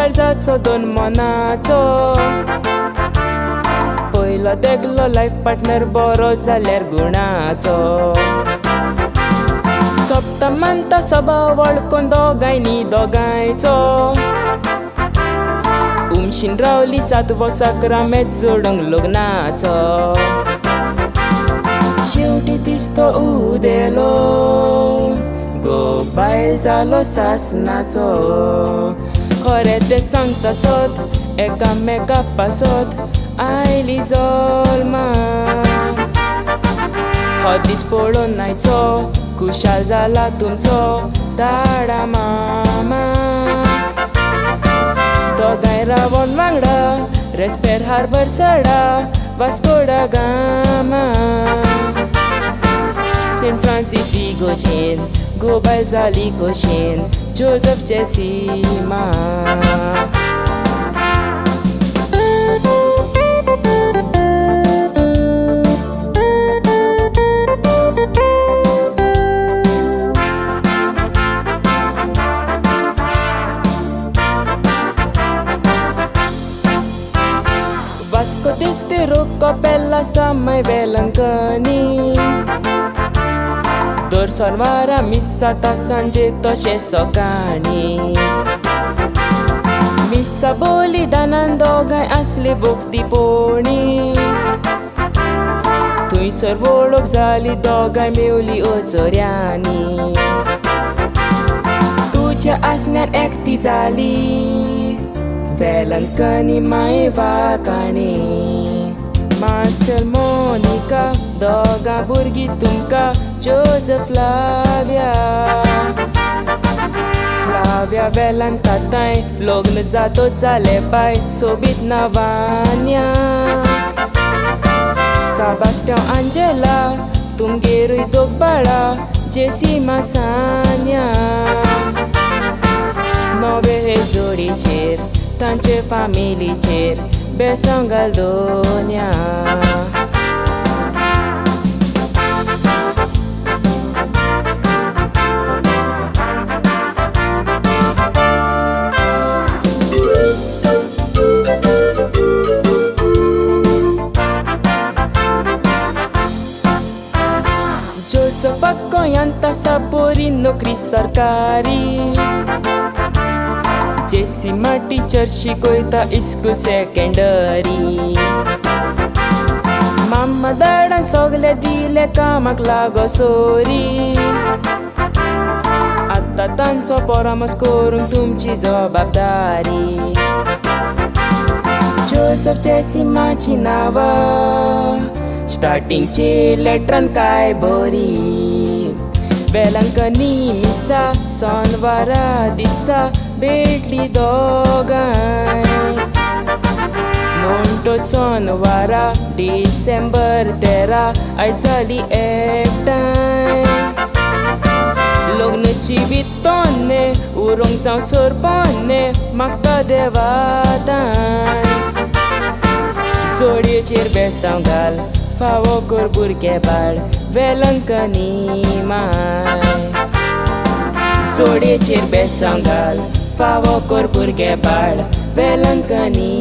काळजाचो दोन मनाचो पयलो देगलो लायफ पार्टनर बरो जाल्यार गुणाचो सोपता मानता स्वभाव वळखून दोगांयनी दोगांयचो उमशीन रावली 7 वर्सां रामेत जोडूंक लग्नाचो शेवटी दिसतो उदेलो गो बायल जालो सासनाचो खरें तें सांगता सोद एकामेका पासत आयली जल्मा हो दीस पळोवन नायचो खुशाल जाला तुमचो दाडा मामा दोगांय रावोन वांगडा रेस्पेर हार्बर सडा वास्को दा गामा सेंट फ्रांसीस इगोजेन गोबायल जाली कोशेन Joseph जेसिमा Vasco deste rocco bella samai velankani Dorsonvara missata sanje toshe sokani Missa boli danan dogai asli bukti poni Tuisor volok zali dogai meuli ozoryani Tuja asnan ekti zali Velankani mai vakani Marcel Monica doga burgi tumka Joseph Flavia Flavia velankatai logn zato zale pai sobit navania Sebastian Angela tum gerui dog bada Jesema Sanya Nove he jodi cher तांचे फॅमिलीचेर बेसंग घालदोन्या Joseph गोंयांत आसा बरी नोकरी सरकारी Jesema teacher शिकोयता school secondary माम्मा दाडान सोगले दिले कामाक लागो सोरी आत्ता तांचो परामर्श करूंक तुमची जबाबदारी जोसेफ जेसिमाची नांवां स्टार्टिंगची लेटरान काय बरी वेलांकनी मिसा सोनवारा दिसा भेटली दोगांय म्हणटो सोनवारा डिसेंबर 13 आयज जाली एकठांय लग्नाची भितोन्ने उरोंक जावं सोरपोन्ने मागता देवाताय जोडयेचेर बेसांव घाल फावो कर भुरगे बाळ वेलांकनी माय जोडयेचेर बेसांव घाल फावो कर भुरगे बाळ वेलांकनी